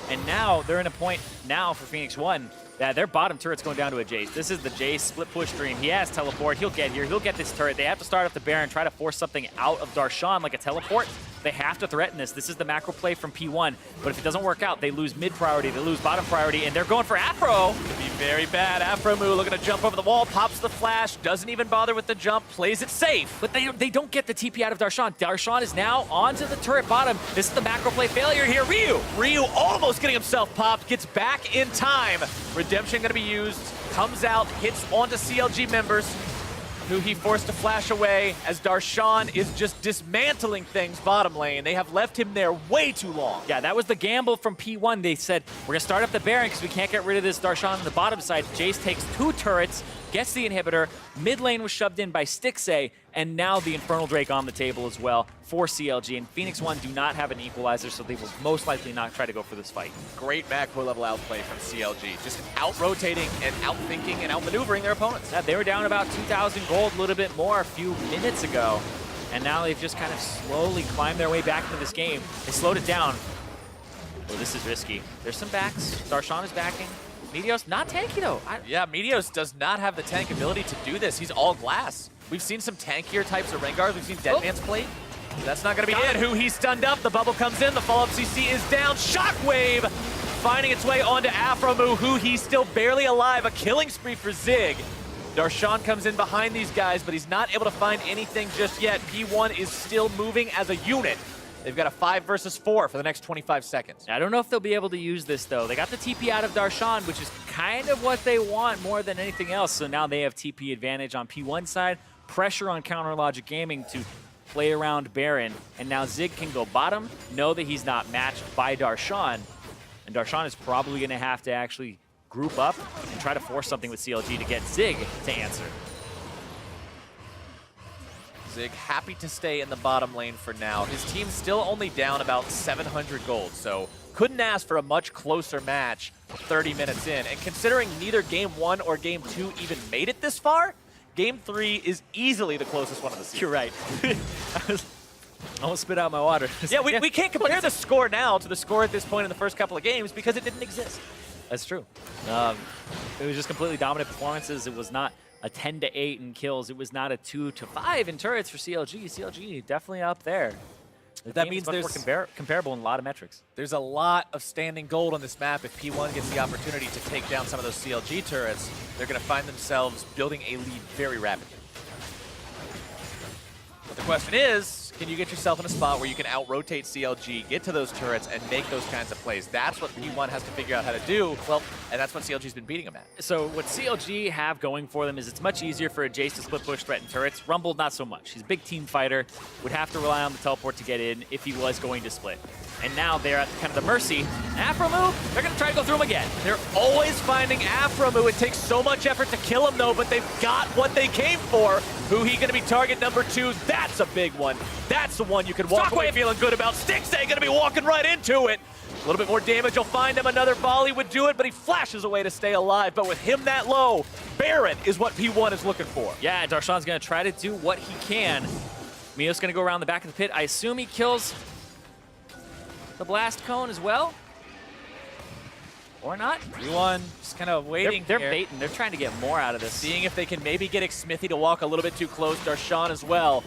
And now they're in a point now for Phoenix1 that their bottom turret's going down to a Jace. This is the Jace split push dream. He has teleport. He'll get here. He'll get this turret. They have to start off the Baron, try to force something out of Darshan like a teleport. They have to threaten this. This is the macro play from P1. But if it doesn't work out, they lose mid priority, they lose bottom priority, and they're going for Afro. Could be very bad. Afromu looking to jump over the wall, pops the flash, doesn't even bother with the jump, plays it safe. But they don't get the TP out of Darshan. Darshan is now onto the turret bottom. This is the macro play failure here. Ryu almost getting himself popped, gets back in time. Redemption gonna be used, comes out, hits onto CLG members, who he forced to flash away as Darshan is just dismantling things bottom lane. They have left him there way too long. Yeah, that was the gamble from P1. They said, we're gonna start up the Baron because we can't get rid of this Darshan on the bottom side. Jace takes 2 turrets, gets the inhibitor, mid lane was shoved in by Stixxay, and now the Infernal Drake on the table as well for CLG. And Phoenix1 do not have an equalizer, so they will most likely not try to go for this fight. Great macro level outplay from CLG. Just out-rotating and out-thinking and out-maneuvering their opponents. Yeah, they were down about 2,000 gold, a little bit more a few minutes ago. And now they've just kind of slowly climbed their way back into this game. They slowed it down. Oh, this is risky. There's some backs. Darshan is backing. Meteos, not tanky though. Yeah, Meteos does not have the tank ability to do this. He's all glass. We've seen some tankier types of Rengars. We've seen Deadman's Plate. That's not going to be it. Who he's stunned up. The bubble comes in. The follow-up CC is down. Shockwave finding its way onto Afromu, who he's still barely alive. A killing spree for Zig. Darshan comes in behind these guys, but he's not able to find anything just yet. P1 is still moving as a unit. They've got a 5 versus 4 for the next 25 seconds. I don't know if they'll be able to use this, though. They got the TP out of Darshan, which is kind of what they want more than anything else. So now they have TP advantage on P1 side, pressure on Counter Logic Gaming to play around Baron. And now Zig can go bottom, know that he's not matched by Darshan. And Darshan is probably going to have to actually group up and try to force something with CLG to get Zig to answer. Zig happy to stay in the bottom lane for now. His team's still only down about 700 gold, so couldn't ask for a much closer match 30 minutes in. And considering neither Game 1 or Game 2 even made it this far, Game 3 is easily the closest one of the season. You're right. I almost spit out my water. Yeah, we can't compare the score now to the score at this point in the first couple of games because it didn't exist. That's true. It was just completely dominant performances. It was not a 10-8 in kills. It was not a 2-5 in turrets for CLG. CLG definitely up there. That means there's more comparable in a lot of metrics. There's a lot of standing gold on this map. If P1 gets the opportunity to take down some of those CLG turrets, they're going to find themselves building a lead very rapidly. But the question is, can you get yourself in a spot where you can out-rotate CLG, get to those turrets, and make those kinds of plays? That's what P1 has to figure out how to do. Well, and that's what CLG's been beating them at. So what CLG have going for them is it's much easier for a Jace to split push threaten turrets. Rumble, not so much. He's a big team fighter, would have to rely on the teleport to get in if he was going to split. And now they're at kind of the mercy. Afromu, they're going to try to go through him again. They're always finding Afromu. It takes so much effort to kill him, though, but they've got what they came for. Who he going to be target number 2? That's a big one. That's the one you can walk away feeling good about. Stixxay going to be walking right into it. A little bit more damage will find him. Another volley would do it, but he flashes away to stay alive. But with him that low, Baron is what P1 is looking for. Yeah, Darshan's going to try to do what he can. Mio's going to go around the back of the pit. I assume he kills the blast cone as well, or not. P1 just kind of waiting. They're baiting. They're trying to get more out of this. Seeing if they can maybe get Smithy to walk a little bit too close. Darshan as well.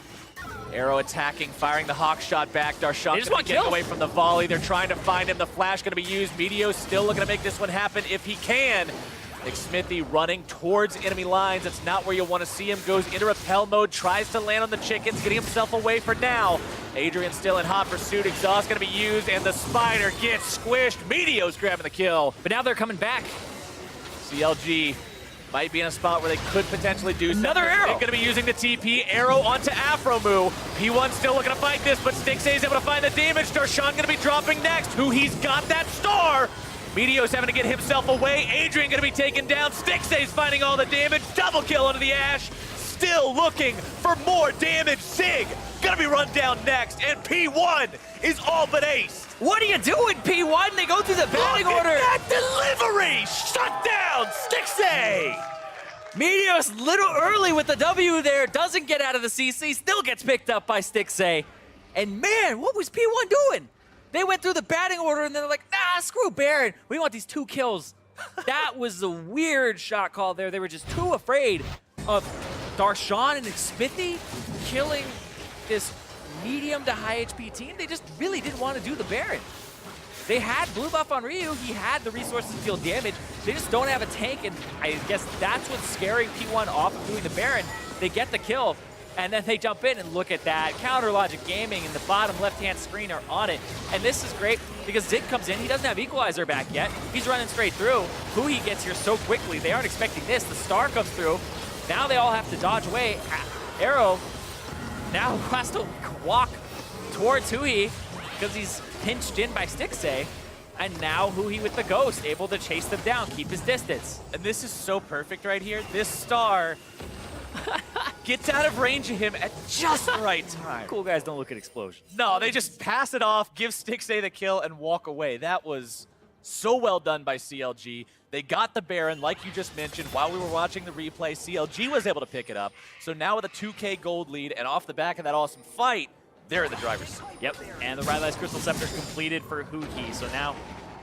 Arrow attacking, firing the hawk shot back. Darshan just getting away from the volley. They're trying to find him. The flash going to be used. Meteos still looking to make this one happen if he can. Smithy running towards enemy lines. That's not where you want to see him. Goes into repel mode, tries to land on the chickens, getting himself away for now. Adrian still in hot pursuit. Exhaust going to be used, and the spider gets squished. Meteo's grabbing the kill. But now they're coming back. CLG might be in a spot where they could potentially do something. Another arrow. They're going to be using the TP. Arrow onto Afromu. P1 still looking to fight this, but Stixay is able to find the damage. Darshan going to be dropping next. Who he's got that star. Meteo's having to get himself away. Adrian going to be taken down. Stixay's finding all the damage. Double kill onto the Ash. Still looking for more damage. Sig going to be run down next, and P1 is all but ace. What are you doing, P1? They go through the batting Look order. at that delivery! Shut down, Stixay! Meteos a little early with the W there. Doesn't get out of the CC. Still gets picked up by Stixay. And man, what was P1 doing? They went through the batting order and they're like, nah, screw Baron. We want these 2 kills. That was a weird shot call there. They were just too afraid of Darshan and Smithy killing this medium to high HP team. They just really didn't want to do the Baron. They had blue buff on Ryu. He had the resources to deal damage. They just don't have a tank, and I guess that's what's scaring P1 off of doing the Baron. They get the kill, and then they jump in and look at that. Counter Logic Gaming in the bottom left-hand screen are on it. And this is great because Zig comes in. He doesn't have Equalizer back yet. He's running straight through. Hui gets here so quickly. They aren't expecting this. The star comes through. Now they all have to dodge away. Arrow now has to walk towards Hui because he's pinched in by Stixay. And now Hui with the Ghost, able to chase them down, keep his distance. And this is so perfect right here. This star gets out of range of him at just the right time. Cool guys don't look at explosions. No, they just pass it off, give Stixay the kill, and walk away. That was so well done by CLG. They got the Baron, like you just mentioned, while we were watching the replay. CLG was able to pick it up. So now with a 2K gold lead, and off the back of that awesome fight, they're in the driver's seat. Yep, and the Rylai's Crystal Scepter completed for Hui. So now,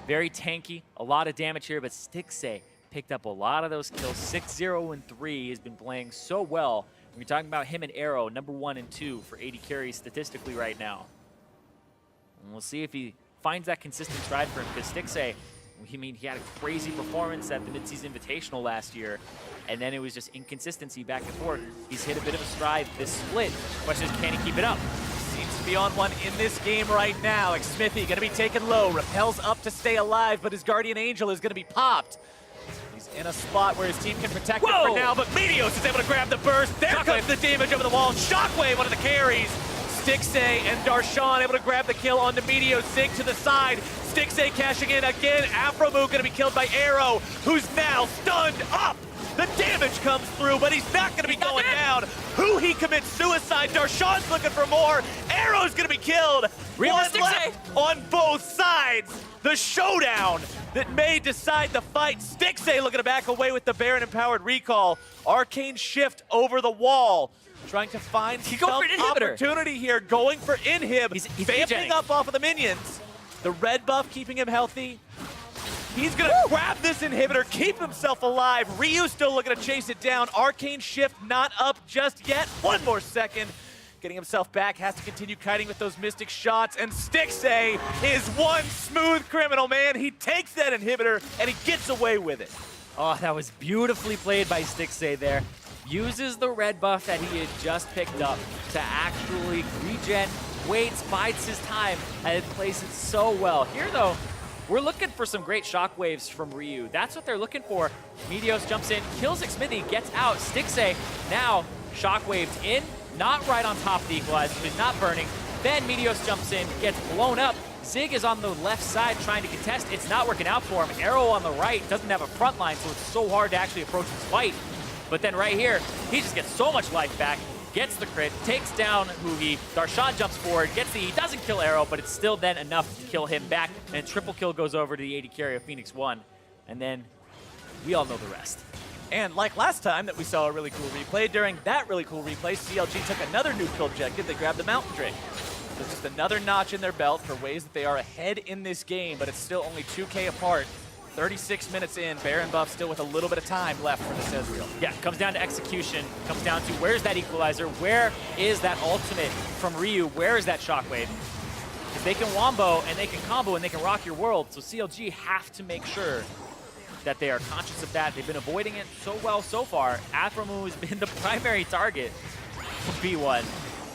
very tanky, a lot of damage here, but Stixay picked up a lot of those kills. 6-0 and 3 has been playing so well. We're talking about him and Arrow, number 1 and 2 for 80 carries statistically right now. And we'll see if he finds that consistent stride for him, because Stixay, I mean, he had a crazy performance at the Mid-Season Invitational last year, and then it was just inconsistency back and forth. He's hit a bit of a stride this split. Question is, can he keep it up? Seems to be on one in this game right now. Smithy going to be taken low, repels up to stay alive, but his Guardian Angel is going to be popped. He's in a spot where his team can protect him for now, but Meteos is able to grab the burst. There comes the damage over the wall. Shockwave, one of the carries. Stixay and Darshan able to grab the kill onto Meteos. Zig to the side. Stixay cashing in again. Afromu going to be killed by Arrow, who's now stunned up. The damage comes through, but he's not going to be going down. He commits suicide. Darshan's looking for more. Arrow's going to be killed. One left on both sides. The showdown that may decide the fight. Stixay looking to back away with the Baron-empowered recall. Arcane shift over the wall. Trying to find some opportunity here. Going for inhib. He's vamping up off of the minions. The red buff keeping him healthy. He's going to grab this inhibitor, keep himself alive. Ryu still looking to chase it down. Arcane shift not up just yet. One more second. Getting himself back, has to continue kiting with those mystic shots. And Stixay is one smooth criminal, man. He takes that inhibitor and he gets away with it. Oh, that was beautifully played by Stixay there. Uses the red buff that he had just picked up to actually regen, waits, bides his time, and it plays it so well. Here, though, we're looking for some great shockwaves from Ryu. That's what they're looking for. Meteos jumps in, kills Smithy, gets out. Stixay now shockwaved in, not right on top of the equalizer, he's not burning. Then Meteos jumps in, gets blown up. Zig is on the left side trying to contest. It's not working out for him. Arrow on the right doesn't have a front line, so it's so hard to actually approach this fight. But then right here, he just gets so much life back, gets the crit, takes down Hui. Darshan jumps forward, gets the, he doesn't kill Arrow, but it's still then enough to kill him back. And triple kill goes over to the 80 carry of Phoenix1. And then we all know the rest. And like last time that we saw a really cool replay, during that really cool replay, CLG took another neutral objective. They grabbed the Mountain Drake. So just another notch in their belt for ways that they are ahead in this game, but it's still only 2K apart. 36 minutes in, Baron buff still with a little bit of time left for this Ezreal. Yeah, comes down to execution, comes down to where's that equalizer, where is that ultimate from Ryu, where is that shockwave? Because they can wombo and they can combo and they can rock your world, so CLG have to make sure that they are conscious of that. They've been avoiding it so well so far. Aphromoo has been the primary target for P1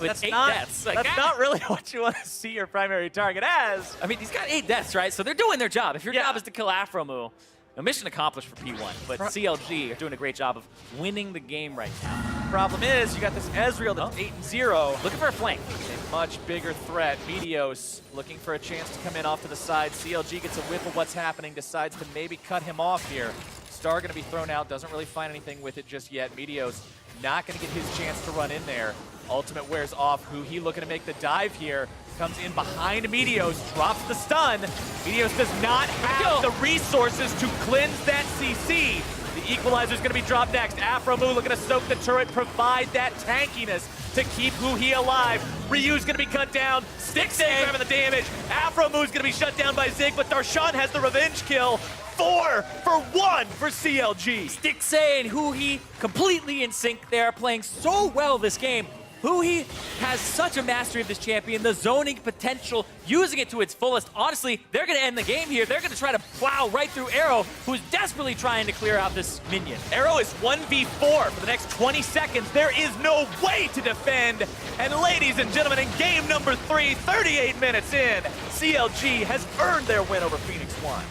with 8 deaths. Like, That's not really what you want to see your primary target as. I mean, he's got 8 deaths, right? So they're doing their job. If your job is to kill Aphromoo, a mission accomplished for P1. But CLG are doing a great job of winning the game right now. Problem is, you got this Ezreal that's 8-0. Looking for a flank. A much bigger threat. Meteos looking for a chance to come in off to the side. CLG gets a whiff of what's happening, decides to maybe cut him off here. Star going to be thrown out, doesn't really find anything with it just yet. Meteos not going to get his chance to run in there. Ultimate wears off. He looking to make the dive here. Comes in behind Meteos, drops the stun. Meteos does not have the resources to cleanse that CC. The equalizer's gonna be dropped next. Aphromoo looking to soak the turret, provide that tankiness to keep Huhi alive. Ryu's gonna be cut down. Stixay grabbing the damage. Aphromoo gonna be shut down by Zig, but Darshan has the revenge kill. 4 for 1 for CLG. Stixay and Huhi completely in sync. They are playing so well this game. Huhi has such a mastery of this champion, the zoning potential, using it to its fullest. Honestly, they're going to end the game here. They're going to try to plow right through Arrow, who's desperately trying to clear out this minion. Arrow is 1v4 for the next 20 seconds. There is no way to defend. And ladies and gentlemen, in game number 3, 38 minutes in, CLG has earned their win over Phoenix1.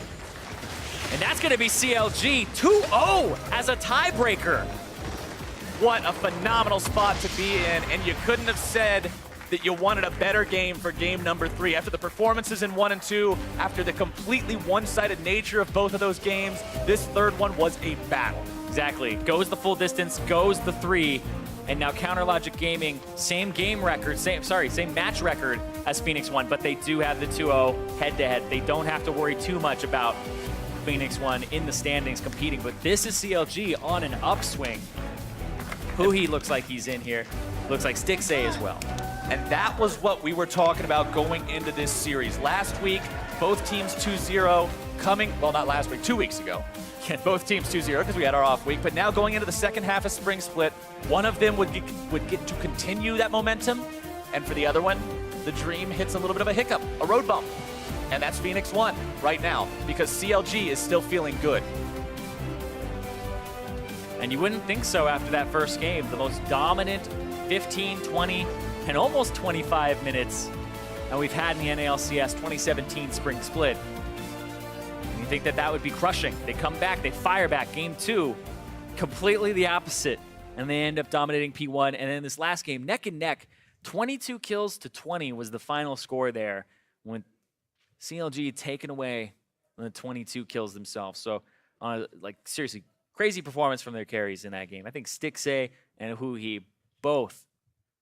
And that's going to be CLG 2-0 as a tiebreaker. What a phenomenal spot to be in, and you couldn't have said that you wanted a better game for game number 3. After the performances in 1 and 2, after the completely one-sided nature of both of those games, this third one was a battle. Exactly. Goes the full distance, goes the 3, and now Counterlogic Gaming, same game record, same match record as Phoenix1, but they do have the 2-0 head-to-head. They don't have to worry too much about Phoenix1 in the standings competing, but this is CLG on an upswing. Huhi looks like he's in here. Looks like Stixay as well. And that was what we were talking about going into this series. Last week, both teams 2-0 coming, well, not last week, 2 weeks ago. Both teams 2-0 because we had our off week. But now going into the second half of Spring Split, one of them would get to continue that momentum. And for the other one, the dream hits a little bit of a hiccup, a road bump. And that's Phoenix1 right now because CLG is still feeling good. And you wouldn't think so after that first game. The most dominant 15, 20, and almost 25 minutes that we've had in the NALCS 2017 Spring Split. And you think that that would be crushing. They come back, they fire back. Game 2, completely the opposite. And they end up dominating P1. And then this last game, neck and neck, 22 kills to 20 was the final score there when CLG had taken away the 22 kills themselves. So, like, seriously, crazy performance from their carries in that game. I think Stixay and Huhi both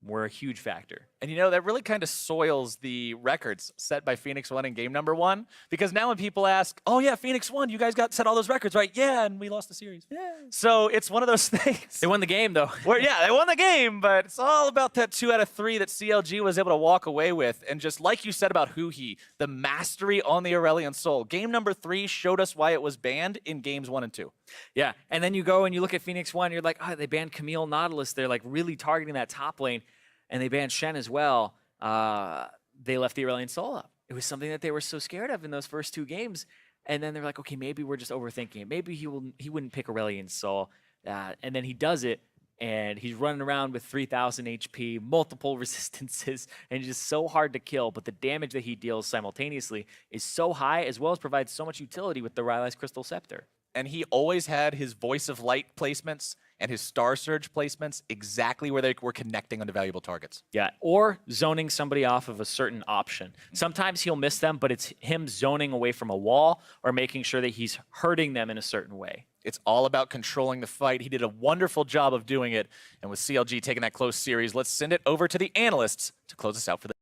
were a huge factor. And you know, that really kind of soils the records set by Phoenix1 in game number 1. Because now when people ask, oh yeah, Phoenix1, you guys set all those records, right? Yeah, and we lost the series. Yeah. So it's one of those things. They won the game, though. Where, yeah, they won the game, but it's all about that 2 out of 3 that CLG was able to walk away with. And just like you said about Huhi, the mastery on the Aurelion Soul. Game number 3 showed us why it was banned in games 1 and 2. Yeah, and then you go and you look at Phoenix1, you're like, oh, they banned Camille Nautilus. They're like really targeting that top lane. And they banned Shen as well. They left the Aurelion Soul up. It was something that they were so scared of in those first 2 games. And then they're like, okay, maybe we're just overthinking it. Maybe he wouldn't pick Aurelion Soul. And then he does it, and he's running around with 3,000 HP, multiple resistances, and just so hard to kill. But the damage that he deals simultaneously is so high, as well as provides so much utility with the Rylai's Crystal Scepter. And he always had his Voice of Light placements and his Star Surge placements exactly where they were connecting onto valuable targets. Yeah, or zoning somebody off of a certain option. Sometimes he'll miss them, but it's him zoning away from a wall or making sure that he's hurting them in a certain way. It's all about controlling the fight. He did a wonderful job of doing it. And with CLG taking that close series, let's send it over to the analysts to close us out for the